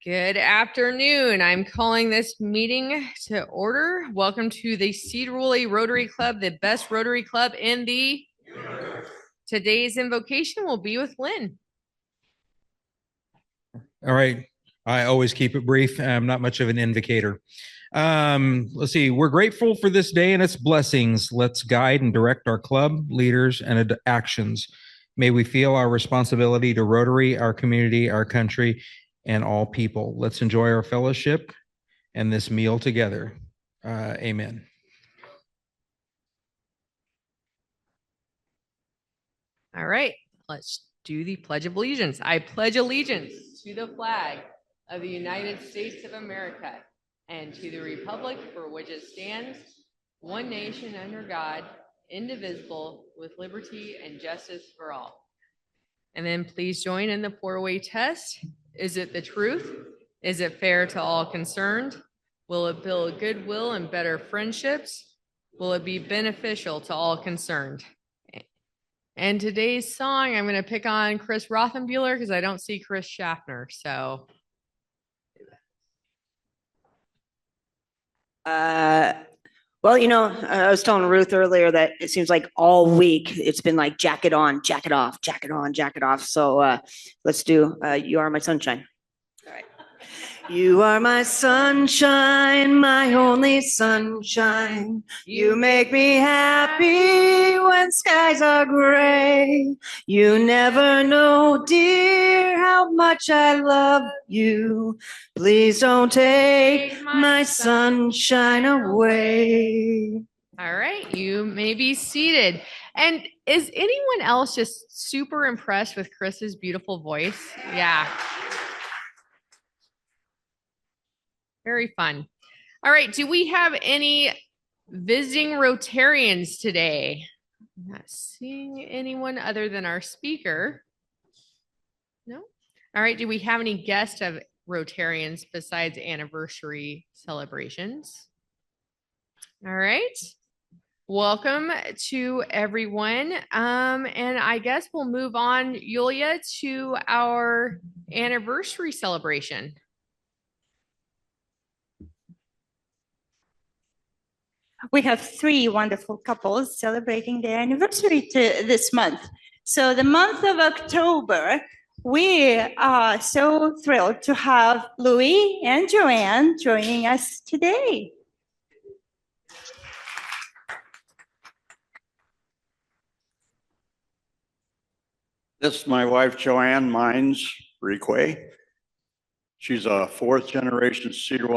Good afternoon. I'm calling this meeting to order. Welcome to the Sedro Woolley Rotary Club, the best Rotary Club in the universe. Today's invocation will be with Lynn. All right. I always keep it brief. I'm not much of an invocator. Let's see. We're grateful for this day and its blessings. Let's guide and direct our club leaders and actions. May we feel our responsibility to Rotary, our community, our country, and all people. Let's enjoy our fellowship and this meal together. Amen. All right, let's do the Pledge of Allegiance. I pledge allegiance to the flag of the United States of America and to the republic for which it stands, one nation under God, indivisible, with liberty and justice for all. And then please join in the four-way test. Is it the truth? Is it fair to all concerned? Will it build goodwill and better friendships? Will it be beneficial to all concerned? And today's song, I'm going to pick on Chris Rothenbuehler because I don't see Chris Schaffner. So, well, you know, I was telling Ruth earlier that it seems like all week it's been like jacket on, jacket off, jacket on, jacket off. So let's do You Are My Sunshine. All right. You are my sunshine, my only sunshine. You make me happy when skies are gray. You never know, dear, how much I love you. Please don't take my sunshine away. All right, you may be seated. And is anyone else just super impressed with Chris's beautiful voice? Yeah. Very fun. All right, do we have any visiting Rotarians today? I'm not seeing anyone other than our speaker. No? All right, do we have any guests of Rotarians besides anniversary celebrations? All right. Welcome to everyone. And I guess we'll move on, Yulia, to our anniversary celebration. We have three wonderful couples celebrating their anniversary this month. So the month of October, we are so thrilled to have Louis and Joanne joining us today. This is my wife, Joanne Mines Requay. She's a fourth generation Sedro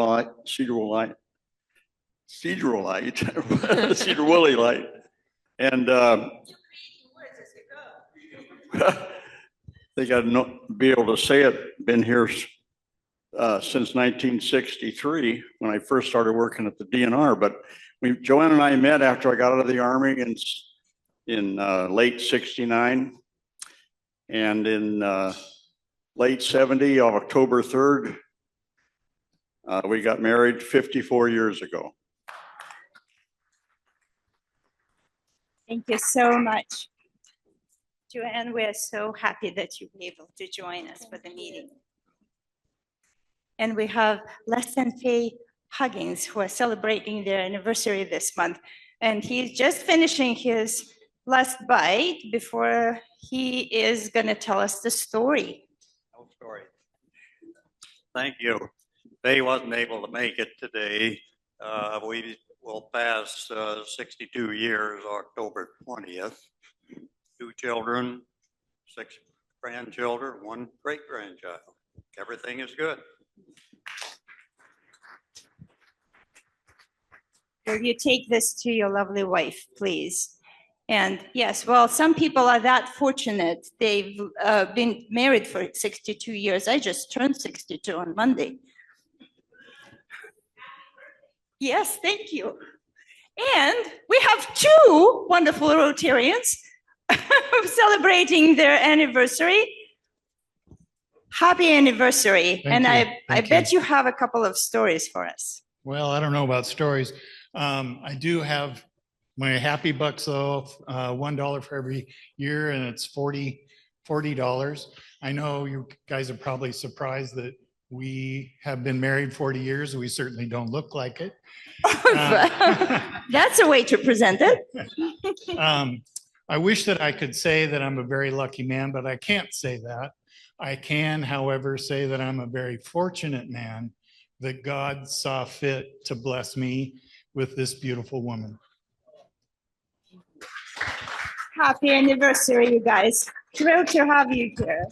Woolley Light. And they got to be able to say it. Been here since 1963 when I first started working at the DNR. But Joanne and I met after I got out of the Army in late '69. And in late 70, on October 3rd, we got married 54 years ago. Thank you so much. Joanne, we're so happy that you were able to join us for the meeting. And we have Les and Faye Huggins, who are celebrating their anniversary this month. And he's just finishing his last bite before he is going to tell us the story. No story. Thank you. Faye wasn't able to make it today. We will pass 62 years, October 20th. 2 children, 6 grandchildren, 1 great-grandchild. Everything is good. Will you take this to your lovely wife, please? And yes, well, some people are that fortunate. They've been married for 62 years. I just turned 62 on Monday. Yes, thank you. And we have 2 wonderful Rotarians celebrating their anniversary. Happy anniversary. Thank you. I bet you have a couple of stories for us. Well, I don't know about stories. I do have My happy bucks off, $1 for every year, and it's $40. I know you guys are probably surprised that we have been married 40 years. We certainly don't look like it. That's a way to present it. I wish that I could say that I'm a very lucky man, but I can't say that. I can, however, say that I'm a very fortunate man, that God saw fit to bless me with this beautiful woman. Happy anniversary, you guys. Thrilled to have you here.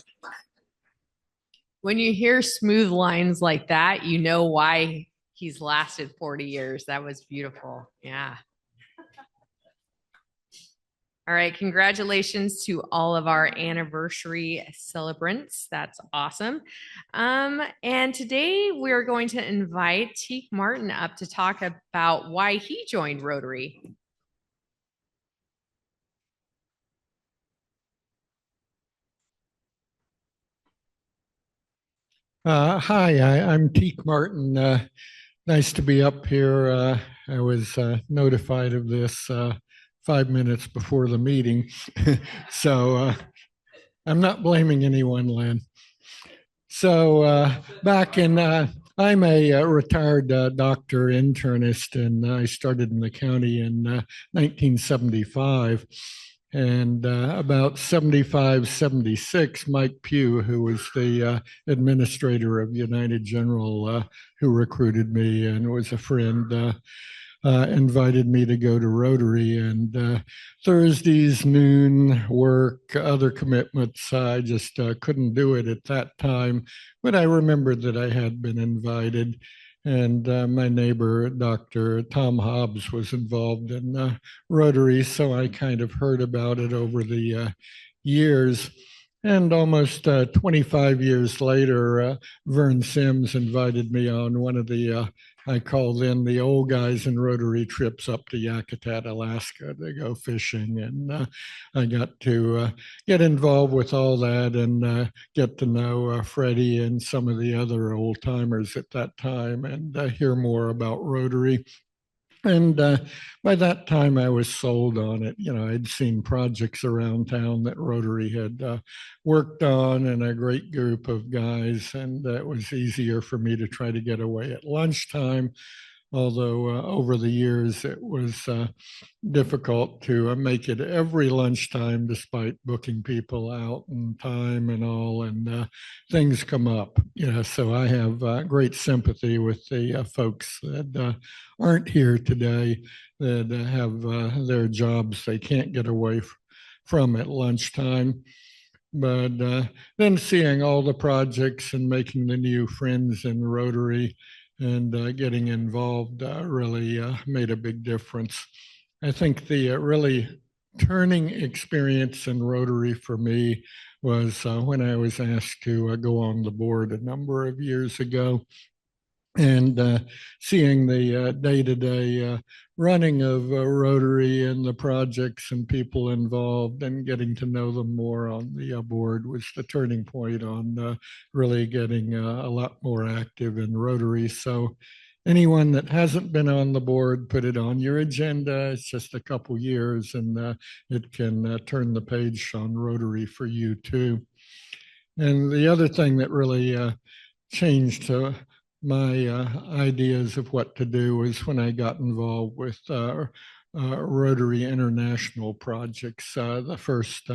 When you hear smooth lines like that, you know why he's lasted 40 years. That was beautiful. Yeah. All right. Congratulations to all of our anniversary celebrants. That's awesome. And today we're going to invite Teak Martin up to talk about why he joined Rotary. Hi, I'm Teak Martin. Nice to be up here. I was notified of this 5 minutes before the meeting. So I'm not blaming anyone, Len. So I'm a retired doctor internist, and I started in the county in 1975. And about 75, 76, Mike Pugh, who was the administrator of United General, who recruited me and was a friend, invited me to go to Rotary. And Thursdays, noon, work, other commitments, I just couldn't do it at that time. But I remembered that I had been invited. And my neighbor, Dr. Tom Hobbs, was involved in Rotary, so I kind of heard about it over the years. And almost 25 years later, Vern Sims invited me on one of the, I call them the old guys in Rotary trips up to Yakutat, Alaska to go fishing. And I got to get involved with all that and get to know Freddie and some of the other old timers at that time and hear more about Rotary. And by that time, I was sold on it. You know, I'd seen projects around town that Rotary had worked on, and a great group of guys. And it was easier for me to try to get away at lunchtime. Although over the years, it was difficult to make it every lunchtime, despite booking people out and time and all, and things come up. You know, so I have great sympathy with the folks that aren't here today, that have their jobs they can't get away from at lunchtime. But then seeing all the projects and making the new friends in Rotary and getting involved really made a big difference. I think the really turning experience in Rotary for me was when I was asked to go on the board a number of years ago, and seeing the day-to-day running of Rotary and the projects and people involved and getting to know them more on the board was the turning point on really getting a lot more active in Rotary. So anyone that hasn't been on the board, put it on your agenda. It's just a couple years, and it can turn the page on Rotary for you too. And the other thing that really changed my ideas of what to do was when I got involved with Rotary International projects. The first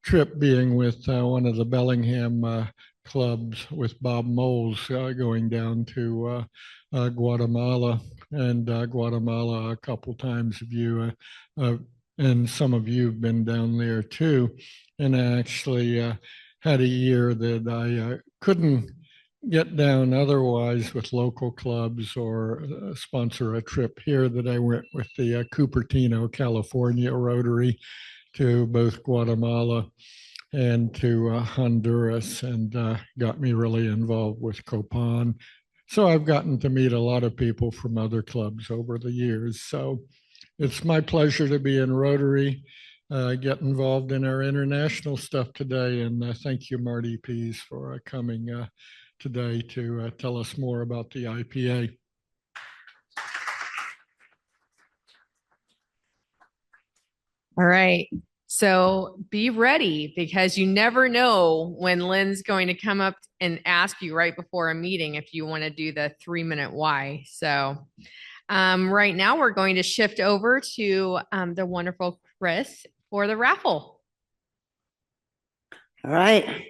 trip being with one of the Bellingham clubs with Bob Moles going down to Guatemala, and Guatemala a couple times of you, and some of you have been down there too. And I actually had a year that I couldn't get down otherwise with local clubs or sponsor a trip here, that I went with the Cupertino, California Rotary to both Guatemala and to Honduras, and got me really involved with Copan. So I've gotten to meet a lot of people from other clubs over the years. So it's my pleasure to be in Rotary, get involved in our international stuff today. And thank you, Marty Pease, for coming today to tell us more about the IPA. All right. So be ready because you never know when Lynn's going to come up and ask you right before a meeting if you want to do the 3-minute why. So right now we're going to shift over to the wonderful Chris for the raffle. All right.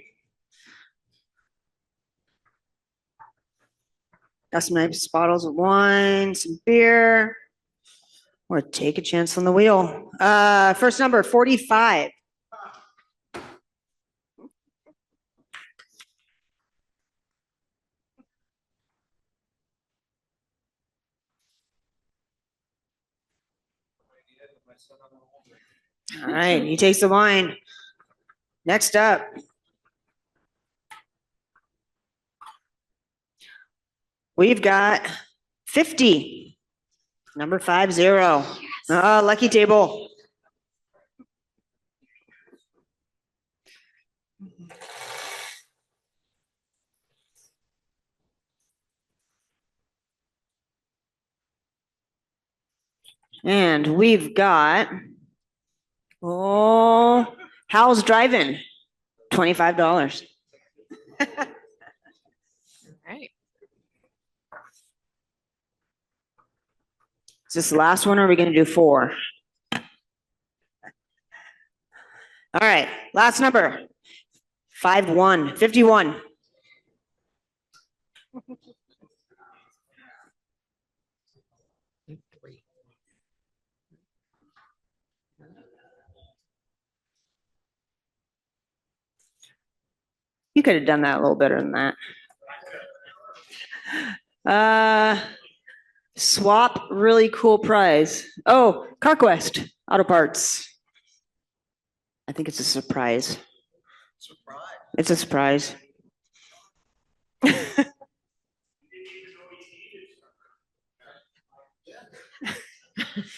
Got some nice bottles of wine, some beer. Or take a chance on the wheel. First number, 45. All right, he takes the wine. Next up. We've got 50. Number 50. Oh, lucky table. And we've got, Hal's Drive-In, $25. All right. Is this the last one or are we going to do 4? All right, last number, 51. You could have done that a little better than that. Swap, really cool prize. Oh, CarQuest Auto Parts. I think it's a surprise. It's a surprise.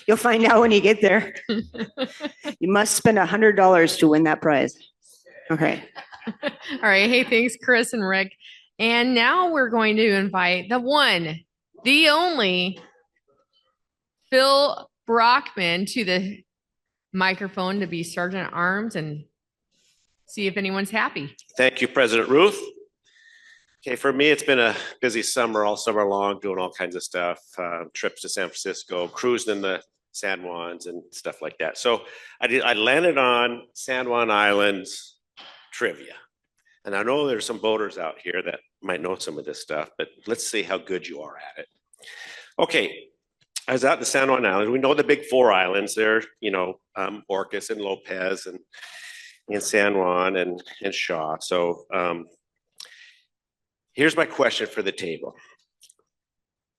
You'll find out when you get there. You must spend $100 to win that prize. Okay. All right. Hey, thanks, Chris and Rick. And now we're going to invite the one, the only Phil Brockman to the microphone to be Sergeant at Arms and see if anyone's happy. Thank you, President Ruth. Okay, for me, it's been a busy summer, all summer long, doing all kinds of stuff, trips to San Francisco, cruising in the San Juans and stuff like that. So I landed on San Juan Islands trivia. And I know there's some boaters out here that might know some of this stuff, but let's see how good you are at it. Okay, I was out in the San Juan Islands. We know the big 4 islands there, Orcas and Lopez and San Juan and Shaw. So here's my question for the table.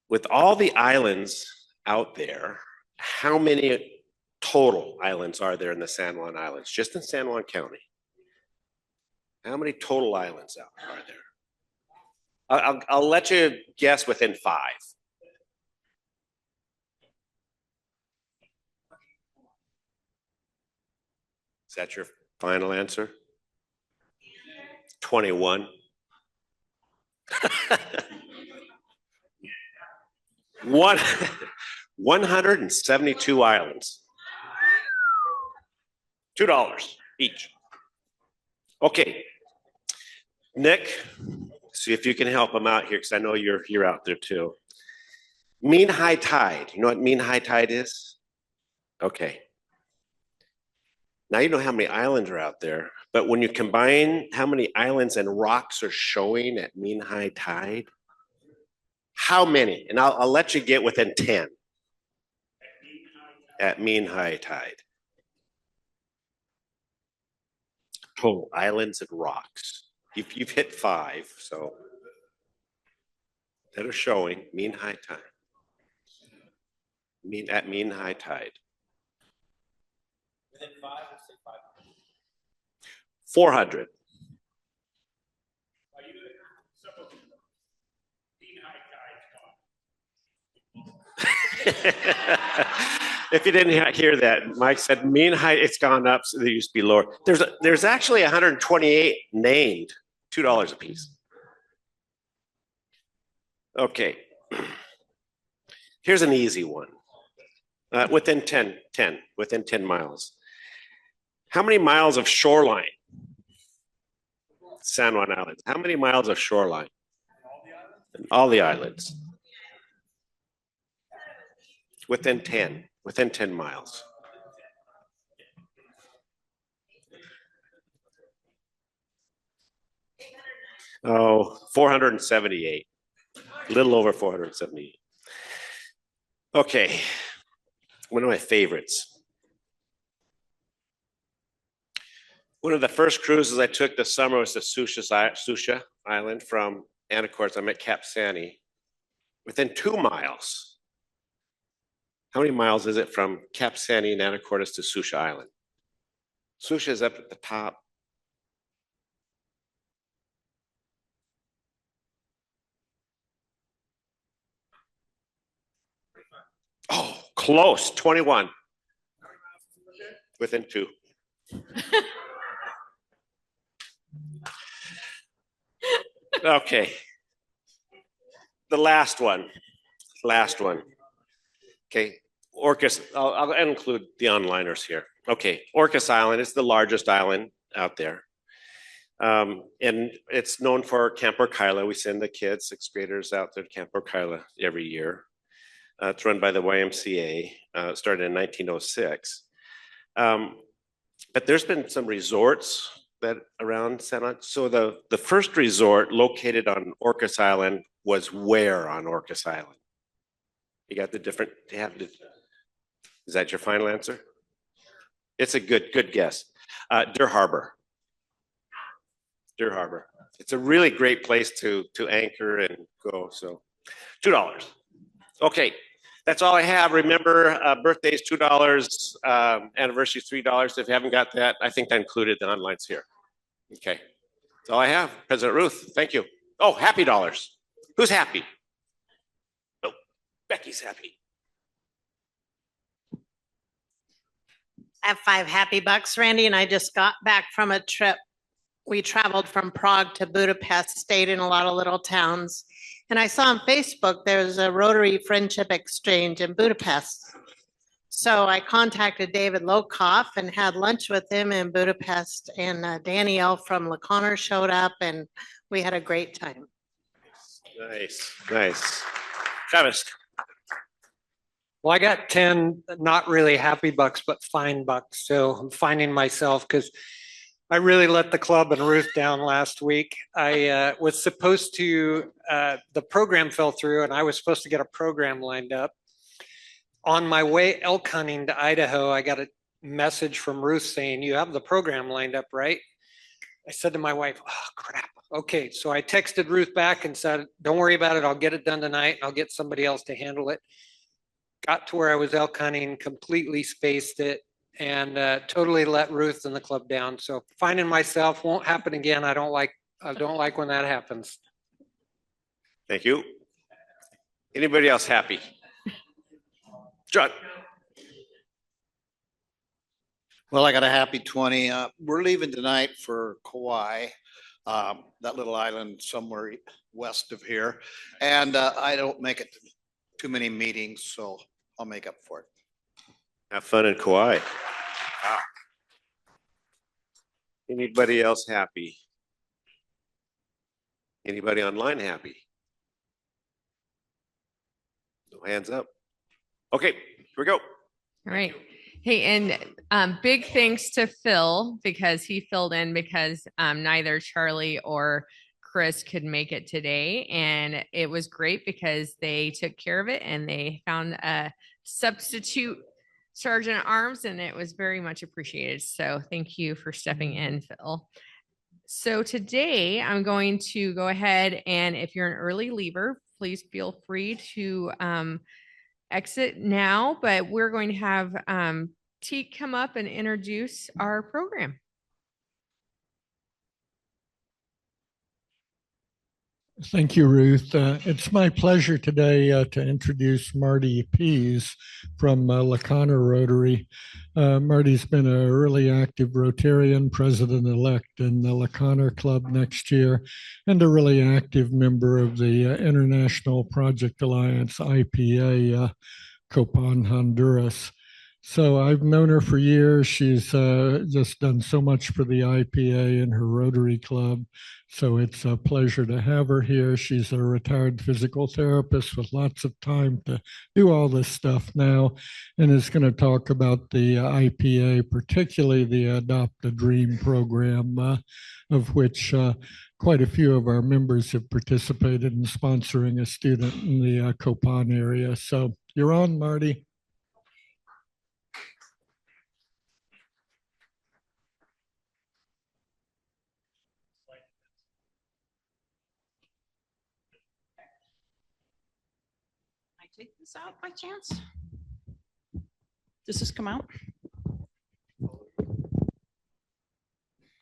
With all the islands out there, how many total islands are there in the San Juan Islands, just in San Juan County? How many total islands are there? I'll let you guess within 5. Is that your final answer? 21. 172 islands. $2 each. Okay, Nick, see if you can help him out here because I know you're out there too. Mean high tide. You know what mean high tide is? Okay. Now you know how many islands are out there, but when you combine how many islands and rocks are showing at mean high tide, how many? And I'll let you get within 10 at mean high tide. Total islands and rocks. You've hit 5, so that are showing mean high tide. At mean high tide. Within 5, let's say 500. 400. If you didn't hear that, Mike said mean height, it's gone up, so they used to be lower. There's actually 128 named, $2 a piece. Okay. Here's an easy one. Within 10 miles. How many miles of shoreline? San Juan Islands. How many miles of shoreline? All the islands. Within 10 miles. Oh, 478. A little over 478. Okay. One of my favorites. One of the first cruises I took this summer was to Susha Island from Anacortes. I'm at Cap Sani. Within 2 miles. How many miles is it from Cap Sani and Anacortes to Susha Island? Susha is up at the top. Oh, close, 21. Within 2. Okay. The last one. Okay. Orcas, I'll include the onliners here. Okay. Orcas Island is the largest island out there. And it's known for Camp Orkyla. We send the kids, 6th graders out there to Camp Orkyla every year. It's run by the YMCA. Started in 1906. But there's been some resorts that around San Juan. So the first resort located on Orcas Island was where on Orcas Island? You got the different, is that your final answer? It's a good guess. Deer Harbor. Deer Harbor. It's a really great place to anchor and go. So $2. Okay, that's all I have. Remember, birthdays $2, anniversaries $3. If you haven't got that, I think I included the online's here. Okay, that's all I have. President Ruth, thank you. Oh, happy dollars. Who's happy? Oh, Becky's happy. I have 5 happy bucks, Randy, and I just got back from a trip. We traveled from Prague to Budapest, stayed in a lot of little towns. And I saw on Facebook, there's a Rotary Friendship Exchange in Budapest. So I contacted David Lokoff and had lunch with him in Budapest. And Danielle from LeConner showed up and we had a great time. Nice. Travis. Well, I got 10 not really happy bucks, but fine bucks. So I'm finding myself because I really let the club and Ruth down last week. I was supposed to, the program fell through and I was supposed to get a program lined up. On my way elk hunting to Idaho, I got a message from Ruth saying, you have the program lined up, right? I said to my wife, oh, crap. Okay, so I texted Ruth back and said, don't worry about it. I'll get it done tonight and I'll get somebody else to handle it. Got to where I was elk hunting, completely spaced it, and totally let Ruth and the club down. So finding myself won't happen again. I don't like when that happens. Thank you. Anybody else happy? John. Well, I got a happy 20. We're leaving tonight for Kauai, that little island somewhere west of here. And I don't make it to too many meetings, so I'll make up for it. Have fun in Kauai. Wow. Anybody else happy? Anybody online happy? No hands up. Okay, here we go. All right. Hey, and big thanks to Phil because he filled in because neither Charlie or Chris could make it today. And it was great because they took care of it and they found a substitute sergeant at arms and it was very much appreciated. So thank you for stepping in, Phil. So today I'm going to go ahead and if you're an early leaver, please feel free to exit now, but we're going to have Teak come up and introduce our program. Thank you, Ruth. It's my pleasure today to introduce Marty Pease from LeConner Rotary. Marty's been a really active Rotarian, president-elect in the LeConner Club next year, and a really active member of the International Project Alliance, IPA, Copan, Honduras. So I've known her for years. She's just done so much for the IPA and her Rotary Club. So it's a pleasure to have her here. She's a retired physical therapist with lots of time to do all this stuff now, and is going to talk about the IPA, particularly the Adopt a Dream program, of which quite a few of our members have participated in sponsoring a student in the Copan area. So you're on, Marty. I take this out by chance? Does this come out?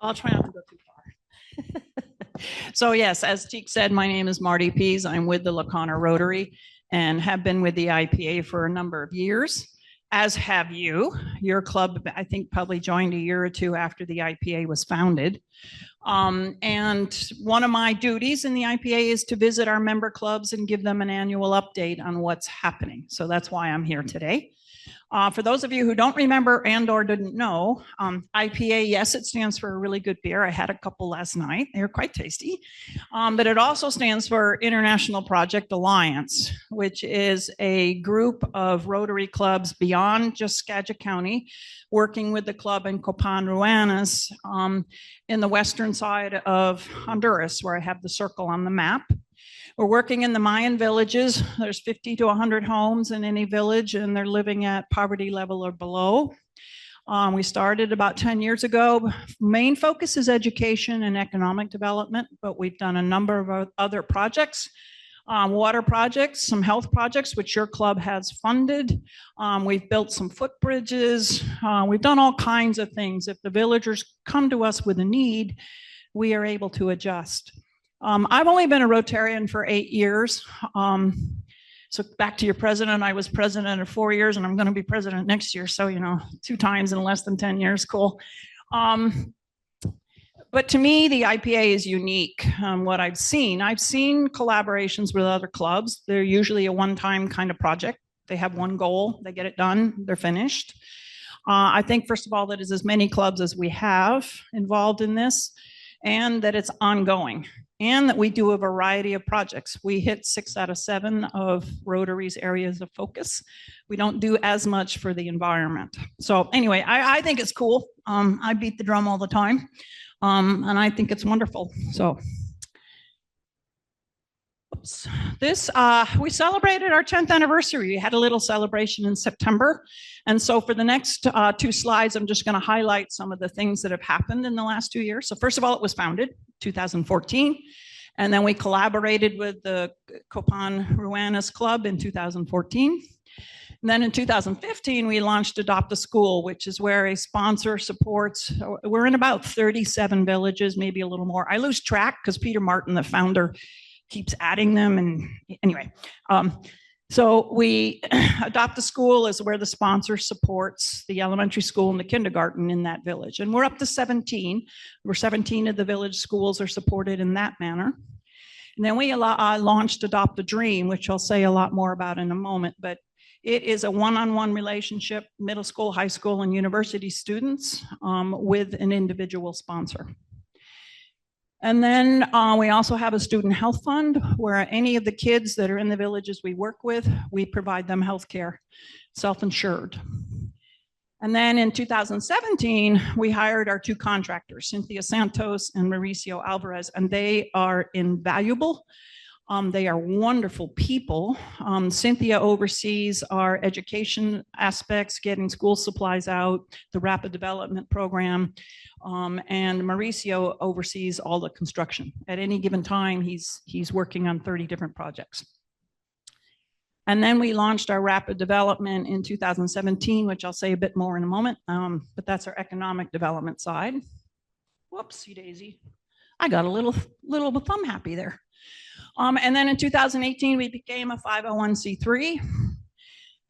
I'll try not to go too far. So yes, as Teek said, my name is Marty Pease. I'm with the Lacana Rotary and have been with the IPA for a number of years, as have you. Your club, I think, probably joined a year or two after the IPA was founded. And one of my duties in the IPA is to visit our member clubs and give them an annual update on what's happening. So that's why I'm here today. For those of you who don't remember and or didn't know, IPA, yes, it stands for a really good beer. I had a couple last night. They're quite tasty. But it also stands for International Project Alliance, which is a group of Rotary clubs beyond just Skagit County, working with the club in Copan Ruanas in the western side of Honduras, where I have the circle on the map. We're working in the Mayan villages. There's 50 to 100 homes in any village, and they're living at poverty level or below. We started about 10 years ago. Main focus is education and economic development, but we've done a number of other projects, water projects, some health projects, which your club has funded. We've built some footbridges. We've done all kinds of things. If the villagers come to us with a need, we are able to adjust. I've only been a Rotarian for 8 years. So back to your president, I was president of 4 years and I'm going to be president next year. So, 2 times in less than 10 years, cool. But to me, the IPA is unique. What I've seen collaborations with other clubs. They're usually a one-time kind of project. They have one goal, they get it done, they're finished. I think, first of all, that is as many clubs as we have involved in this, and that it's ongoing, and that we do a variety of projects. We hit 6 out of 7 of Rotary's areas of focus. We don't do as much for the environment. So anyway, I think it's cool. I beat the drum all the time, and I think it's wonderful. So this, we celebrated our 10th anniversary. We had a little celebration in September. And so for the next 2 slides, I'm just going to highlight some of the things that have happened in the last 2 years. So first of all, it was founded 2014. And then we collaborated with the Copan Ruanas Club in 2014. And then in 2015, we launched Adopt a School, which is where a sponsor supports, we're in about 37 villages, maybe a little more. I lose track because Peter Martin, the founder, keeps adding them. And anyway, so we Adopt a School is where the sponsor supports the elementary school and the kindergarten in that village. And we're up to 17, where 17 of the village schools are supported in that manner. And then we launched Adopt a Dream, which I'll say a lot more about in a moment, but it is a one-on-one relationship, middle school, high school, and university students with an individual sponsor. And then we also have a student health fund where any of the kids that are in the villages we work with, we provide them health care, self-insured. And then in 2017, we hired our 2 contractors, Cynthia Santos and Mauricio Alvarez, and they are invaluable. They are wonderful people. Cynthia oversees our education aspects, getting school supplies out, the rapid development program, and Mauricio oversees all the construction. At any given time, he's working on 30 different projects. And then we launched our rapid development in 2017, which I'll say a bit more in a moment, but that's our economic development side. Whoopsie daisy. I got a little thumb happy there. And then in 2018, we became a 501c3.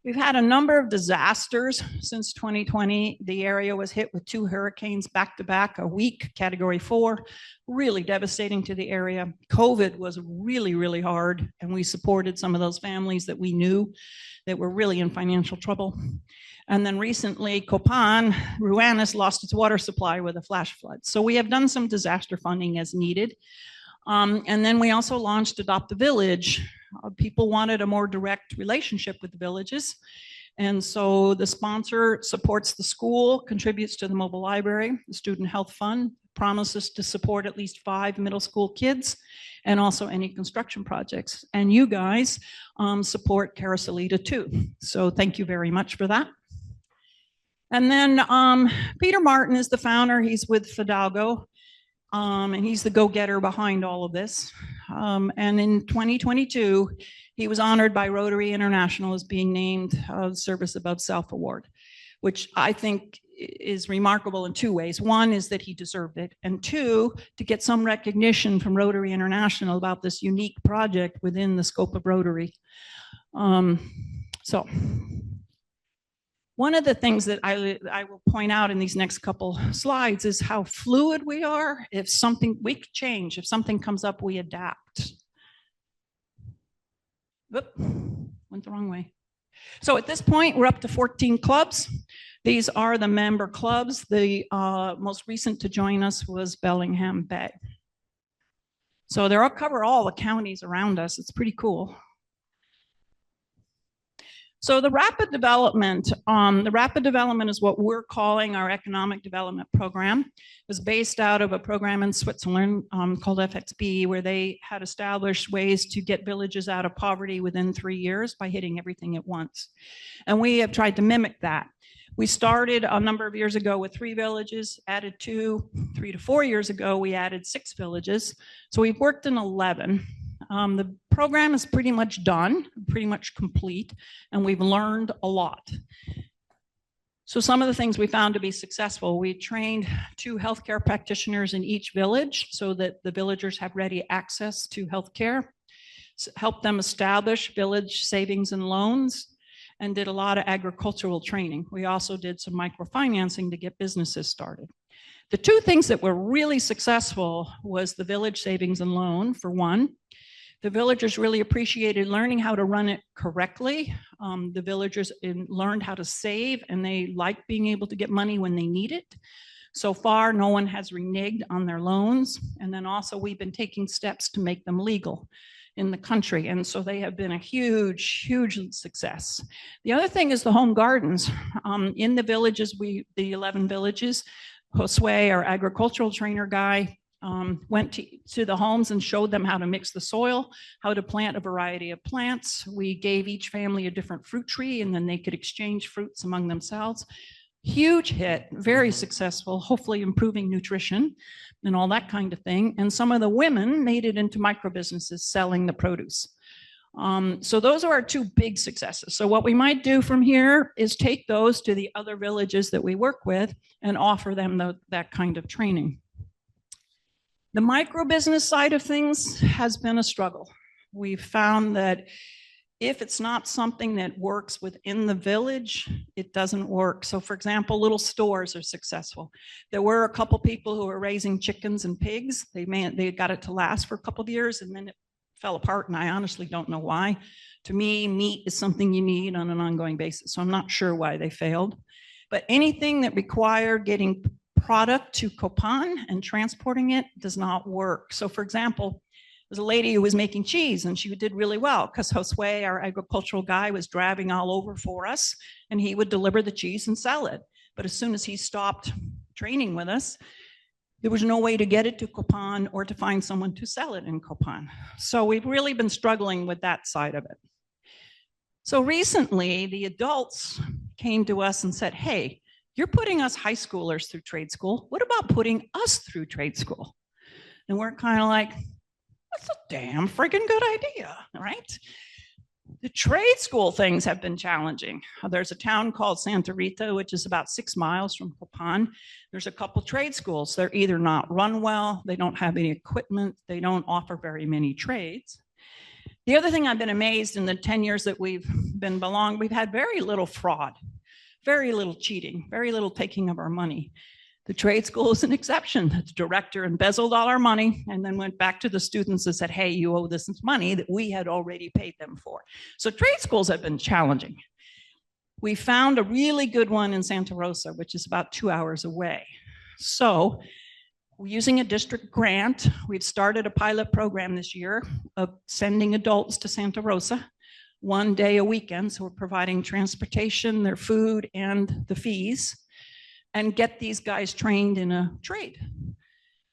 We've had a number of disasters since 2020. The area was hit with 2 hurricanes back to back, a week, Category 4, really devastating to the area. COVID was really, really hard, and we supported some of those families that we knew that were really in financial trouble. And then recently, Copan, Ruanas lost its water supply with a flash flood. So we have done some disaster funding as needed. And then we also launched Adopt a Village. People wanted a more direct relationship with the villages. And so the sponsor supports the school, contributes to the mobile library, the Student Health Fund, promises to support at least 5 middle school kids, and also any construction projects. And you guys support Carasolita too. So thank you very much for that. And then Peter Martin is the founder. He's with Fidalgo. And he's the go-getter behind all of this. And in 2022, he was honored by Rotary International as being named Service Above Self Award, which I think is remarkable in 2 ways. One is that he deserved it, and 2, to get some recognition from Rotary International about this unique project within the scope of Rotary. So one of the things that I will point out in these next couple slides is how fluid we are. If something, we change. If something comes up, we adapt. Oop, went the wrong way. So at this point, we're up to 14 clubs. These are the member clubs. The most recent to join us was Bellingham Bay. So they'll cover all the counties around us. It's pretty cool. So the rapid development is what we're calling our economic development program. It was based out of a program in Switzerland called FXB, where they had established ways to get villages out of poverty within 3 years by hitting everything at once. And we have tried to mimic that. We started a number of years ago with 3 villages, added 2, 3 to 4 years ago, we added 6 villages. So we've worked in 11. The program is pretty much done, pretty much complete, and we've learned a lot. So some of the things we found to be successful, we trained 2 healthcare practitioners in each village so that the villagers have ready access to healthcare, helped them establish village savings and loans, and did a lot of agricultural training. We also did some microfinancing to get businesses started. The 2 things that were really successful was the village savings and loan, for one. The villagers really appreciated learning how to run it correctly. The villagers learned how to save, and they like being able to get money when they need it. So far, no one has reneged on their loans. And then also we've been taking steps to make them legal in the country. And so they have been a huge, huge success. The other thing is the home gardens. In the villages, the 11 villages, Josue, our agricultural trainer guy, went to the homes and showed them how to mix the soil, how to plant a variety of plants. We gave each family a different fruit tree, and then they could exchange fruits among themselves. Huge hit, very successful, hopefully improving nutrition and all that kind of thing. And some of the women made it into micro businesses selling the produce. So those are our 2 big successes. So what we might do from here is take those to the other villages that we work with and offer them that kind of training. The micro business side of things has been a struggle. We've found that if it's not something that works within the village, it doesn't work. So for example, little stores are successful. There were a couple people who were raising chickens and pigs. They got it to last for a couple of years, and then it fell apart, and I honestly don't know why. To me, meat is something you need on an ongoing basis, so I'm not sure why they failed. But anything that required getting product to Copan and transporting it does not work. So for example, there's a lady who was making cheese, and she did really well because Josue, our agricultural guy, was driving all over for us, and he would deliver the cheese and sell it. But as soon as he stopped training with us, there was no way to get it to Copan or to find someone to sell it in Copan. So we've really been struggling with that side of it. So recently, the adults came to us and said, hey, you're putting us high schoolers through trade school. What about putting us through trade school? And we're kind of like, that's a damn friggin' good idea, right? The trade school things have been challenging. There's a town called Santa Rita, which is about 6 miles from Copan. There's a couple trade schools. They're either not run well, they don't have any equipment, they don't offer very many trades. The other thing I've been amazed in the 10 years that we've been belong, we've had very little fraud, very little cheating, very little taking of our money. The trade school is an exception. The director embezzled all our money and then went back to the students and said, hey, you owe this money that we had already paid them for. So trade schools have been challenging. We found a really good one in Santa Rosa, which is about 2 hours away. So using a district grant, we've started a pilot program this year of sending adults to Santa Rosa 1 day a weekend. So we're providing transportation, their food, and the fees, and get these guys trained in a trade.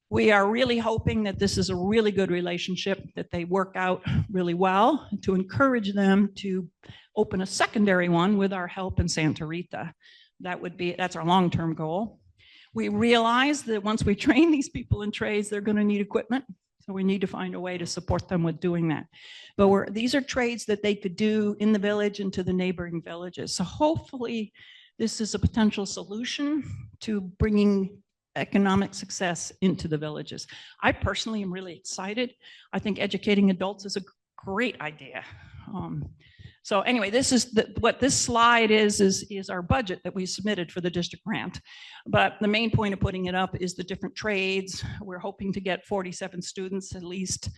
We are really hoping that this is a really good relationship, that they work out really well, to encourage them to open a secondary one with our help in Santa Rita. That's our long-term goal. We realize that once we train these people in trades, they're going to need equipment. So we need to find a way to support them with doing that. But these are trades that they could do in the village and to the neighboring villages. So hopefully this is a potential solution to bringing economic success into the villages. I personally am really excited. I think educating adults is a great idea. So anyway, this is what this slide is our budget that we submitted for the district grant. But the main point of putting it up is the different trades. We're hoping to get 47 students at least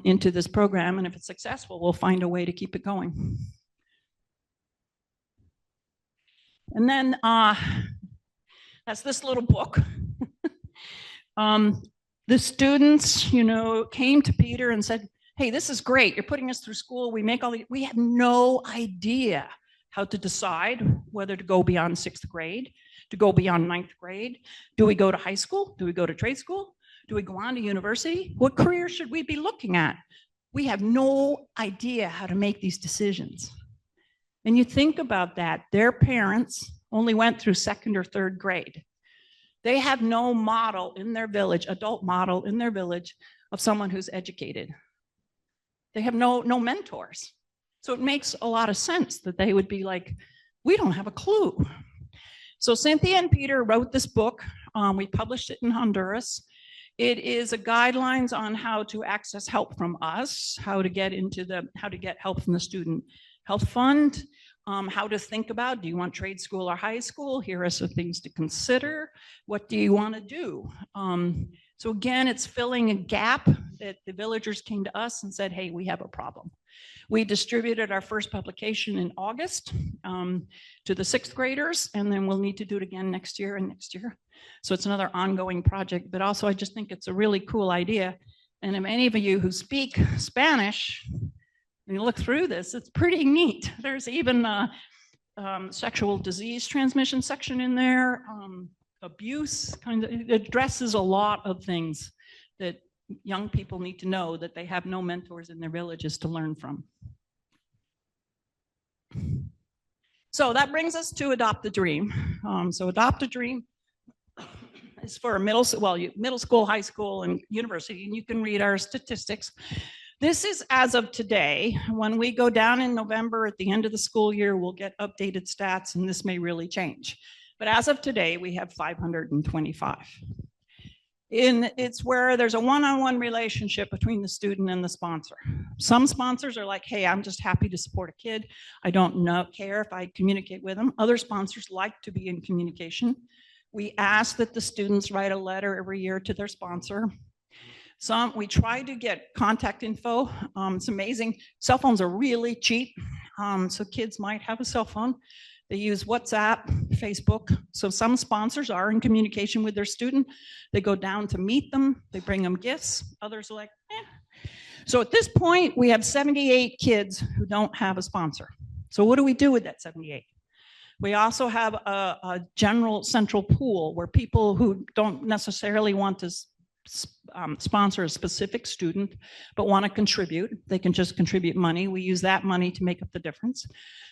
into this program. And if it's successful, we'll find a way to keep it going. And then that's this little book. The students, came to Peter and said, hey, this is great. You're putting us through school. We have no idea how to decide whether to go beyond 6th grade, to go beyond 9th grade. Do we go to high school? Do we go to trade school? Do we go on to university? What career should we be looking at? We have no idea how to make these decisions. And you think about that, their parents only went through 2nd or 3rd grade. They have no model in their village, adult model in their village of someone who's educated. They have no mentors. So it makes a lot of sense that they would be like, we don't have a clue. So Cynthia and Peter wrote this book. We published it in Honduras. It is a guidelines on how to access help from us, how to get help from the Student Health Fund, how to think about, do you want trade school or high school? Here are some things to consider. What do you want to do? So again, it's filling a gap that the villagers came to us and said, hey, we have a problem. We distributed our first publication in August to the 6th graders, and then we'll need to do it again next year and next year. So it's another ongoing project, but also I just think it's a really cool idea. And if any of you who speak Spanish, when you look through this, it's pretty neat. There's even a sexual disease transmission section in there, abuse, it addresses a lot of things that young people need to know, that they have no mentors in their villages to learn from. So that brings us to Adopt a Dream. So Adopt a Dream is for middle school, high school, and university, and you can read our statistics. This is as of today. When we go down in November at the end of the school year, we'll get updated stats, and this may really change. But as of today, we have 525. It's where there's a one-on-one relationship between the student and the sponsor. Some sponsors are like, hey, I'm just happy to support a kid. I don't care if I communicate with them. Other sponsors like to be in communication. We ask that the students write a letter every year to their sponsor. We try to get contact info. It's amazing. Cell phones are really cheap. So kids might have a cell phone. They use WhatsApp, Facebook. So some sponsors are in communication with their student. They go down to meet them. They bring them gifts. Others are like, eh. So at this point, we have 78 kids who don't have a sponsor. So what do we do with that 78? We also have a general central pool where people who don't necessarily want to sponsor a specific student, but want to contribute, they can just contribute money. We use that money to make up the difference.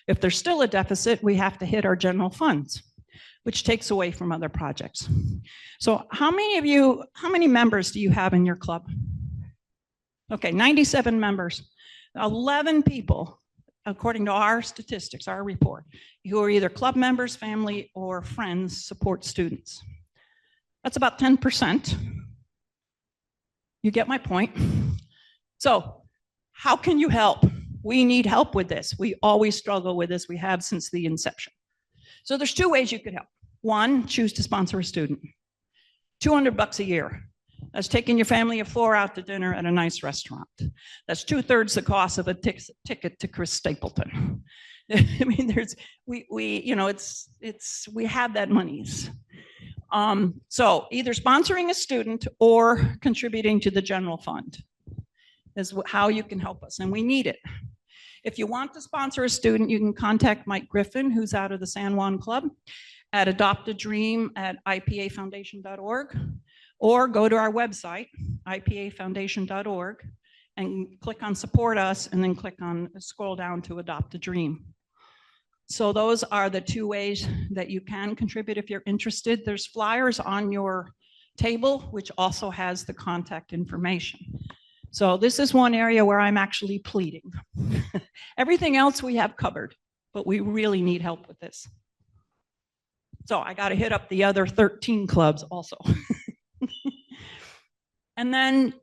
If there's still a deficit, we have to hit our general funds, which takes away from other projects. So how many members do you have in your club? Okay, 97 members. 11 people, according to our statistics, our report, who are either club members, family, or friends support students. That's about 10%. You get my point. So How can you help? We need help with this. We always struggle with this. We have since the inception. So there's two ways you could help. One, choose to sponsor a student. $200 a year. That's taking your family of 4 out to dinner at a nice restaurant. That's 2/3 the cost of a ticket to Chris Stapleton. I mean, we have that monies. So either sponsoring a student or contributing to the general fund is how you can help us, and we need it. If you want to sponsor a student, you can contact Mike Griffin, who's out of the San Juan Club, at adoptadream@ipafoundation.org, or go to our website, ipafoundation.org, and click on support us, and then scroll down to Adopt a Dream. So those are the two ways that you can contribute if you're interested. There's flyers on your table, which also has the contact information. So this is one area where I'm actually pleading. Everything else we have covered, but we really need help with this. So I got to hit up the other 13 clubs also. And then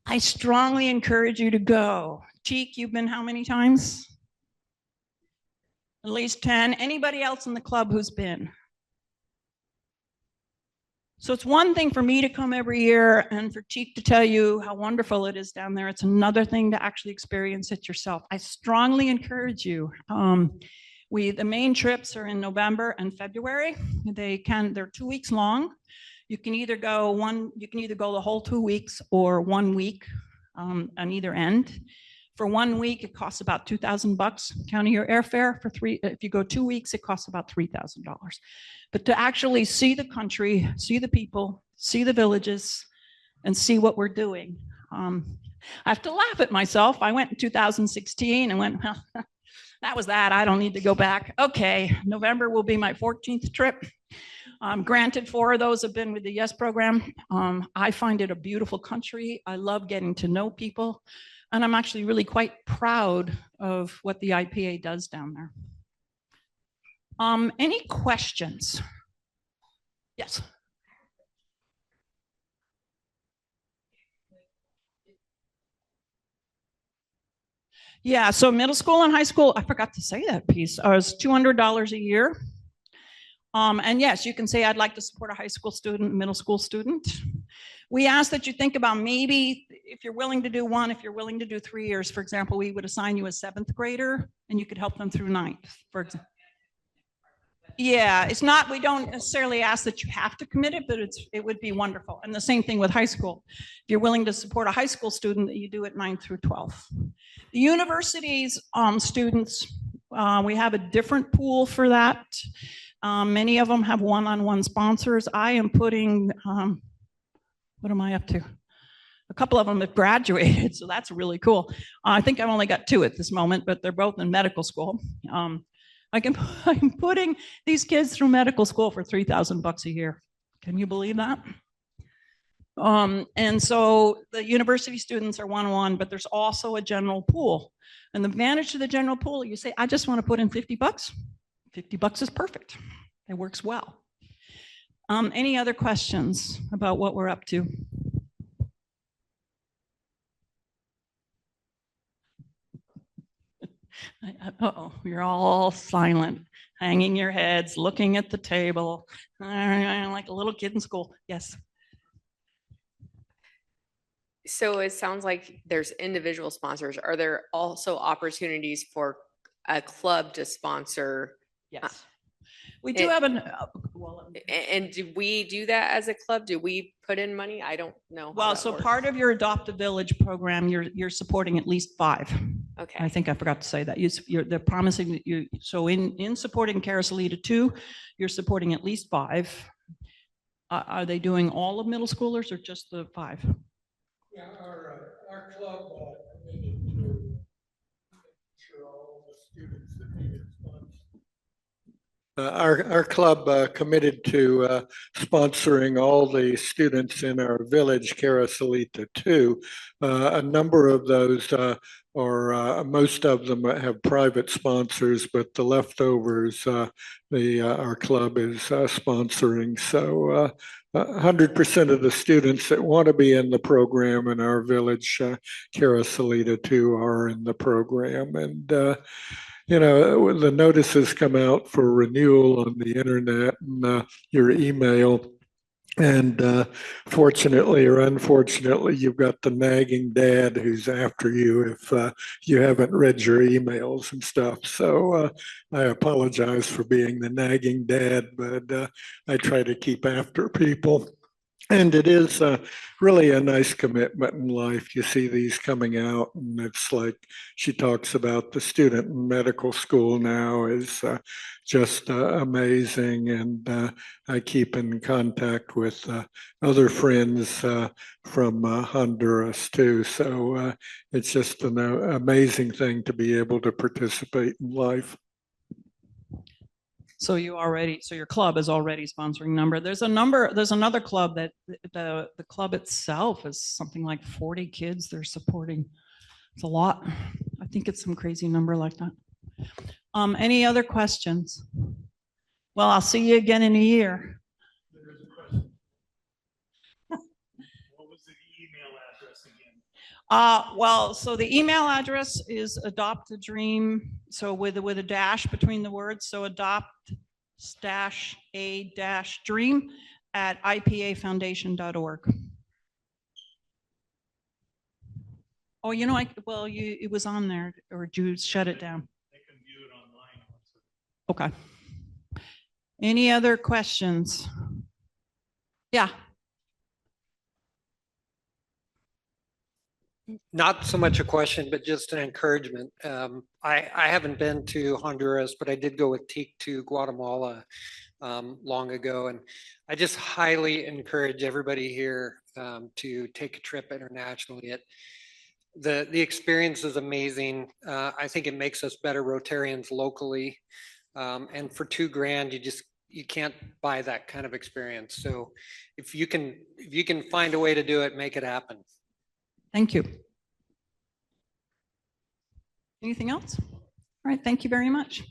I strongly encourage you to go. Cheek, you've been how many times? At least 10. Anybody else in the club who's been? So it's one thing for me to come every year and for Cheek to tell you how wonderful it is down there. It's another thing to actually experience it yourself. I strongly encourage you. The main trips are in November and February. They're 2 weeks long. You can either go the whole 2 weeks or 1 week on either end. For 1 week, it costs about $2,000, counting your airfare. If you go 2 weeks, it costs about $3,000. But to actually see the country, see the people, see the villages, and see what we're doing. I have to laugh at myself. I went in 2016 and went, well, that was that. I don't need to go back. Okay, November will be my 14th trip. Granted, 4 of those have been with the YES program. I find it a beautiful country. I love getting to know people. And I'm actually really quite proud of what the IPA does down there. Any questions? Yes. Yeah, so middle school and high school, I forgot to say that piece, is $200 a year. And yes, you can say, I'd like to support a high school student, middle school student. We ask that you think about maybe if you're willing to do 1, if you're willing to do 3 years, for example, we would assign you a 7th grader and you could help them through 9th, for example. Yeah, it's not, we don't necessarily ask that you have to commit it, but it would be wonderful. And the same thing with high school. If you're willing to support a high school student, you do it 9th through 12th. The university's students, we have a different pool for that. Many of them have one-on-one sponsors. I am putting, what am I up to? A couple of them have graduated, so that's really cool. I think I've only got 2 at this moment, but they're both in medical school. I'm putting these kids through medical school for $3,000 a year. Can you believe that? And so the university students are one-on-one, but there's also a general pool. And the advantage to the general pool, you say, I just want to put in $50. $50 is perfect. It works well. Any other questions about what we're up to? Uh-oh, you're all silent, hanging your heads, looking at the table, like a little kid in school. Yes. So it sounds like there's individual sponsors. Are there also opportunities for a club to sponsor? Yes. We do have and do we do that as a club? Do we put in money? I don't know. Well, so part of your Adopt a Village program, you're supporting at least 5. Okay. I think I forgot to say that. They're promising that you, so in supporting Carasolita 2, you're supporting at least 5. Are they doing all of middle schoolers or just the 5? Yeah, our club committed to sure all the students that needed funds. Our club committed to sponsoring all the students in our village, Carasolita 2. A number of those, or most of them, have private sponsors, but the leftovers, our club is sponsoring. So 100% of the students that want to be in the program in our village, Carasolita 2, are in the program. And the notices come out for renewal on the internet and your email. And fortunately or unfortunately, you've got the nagging dad who's after you if you haven't read your emails and stuff. So I apologize for being the nagging dad, but I try to keep after people. And it is really a nice commitment in life. You see these coming out, and it's like she talks about the student in medical school now is just amazing. And I keep in contact with other friends from Honduras too. So it's just an amazing thing to be able to participate in life. So your club is already sponsoring number. There's another club that the club itself is something like 40 kids they're supporting. It's a lot. I think it's some crazy number like that. Any other questions? Well, I'll see you again in a year. Well, so the email address is adopt a dream. So with a dash between the words. So adopt-a-dream at ipafoundation.org. Oh, it was on there, or did you shut it down? They can view it online. Okay. Any other questions? Yeah. Not so much a question, but just an encouragement. I haven't been to Honduras, but I did go with Teak to Guatemala long ago. And I just highly encourage everybody here to take a trip internationally. The experience is amazing. I think it makes us better Rotarians locally. And for $2,000, you can't buy that kind of experience. So if you can find a way to do it, make it happen. Thank you. Anything else? All right, thank you very much.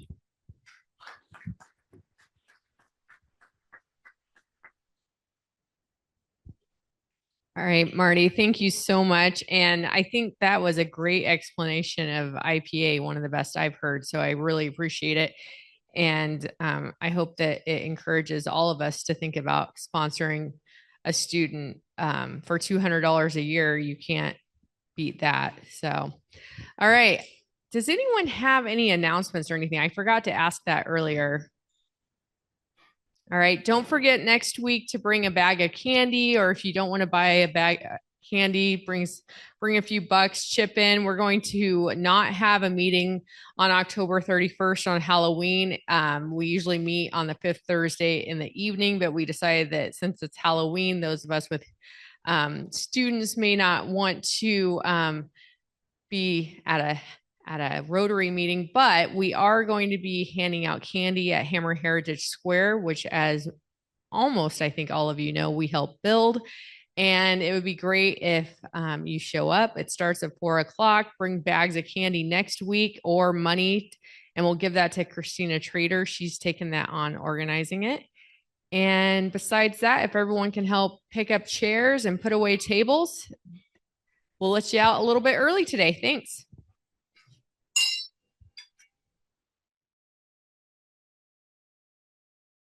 All right, Marty, thank you so much. And I think that was a great explanation of IPA, one of the best I've heard. So I really appreciate it. And I hope that it encourages all of us to think about sponsoring a student for $200 a year. You can't beat that. So, all right. Does anyone have any announcements or anything? I forgot to ask that earlier. All right. Don't forget next week to bring a bag of candy, or if you don't want to buy a bag of candy, bring a few bucks, chip in. We're going to not have a meeting on October 31st on Halloween. We usually meet on the 5th Thursday in the evening, but we decided that since it's Halloween, those of us with students may not want to be at a Rotary meeting, but we are going to be handing out candy at Hammer Heritage Square, which, as almost I think all of you know, we help build. And it would be great if you show up. It starts at 4 o'clock. Bring bags of candy next week or money, and we'll give that to Christina Trader. She's taken that on organizing it. And besides that, if everyone can help pick up chairs and put away tables, we'll let you out a little bit early today. Thanks.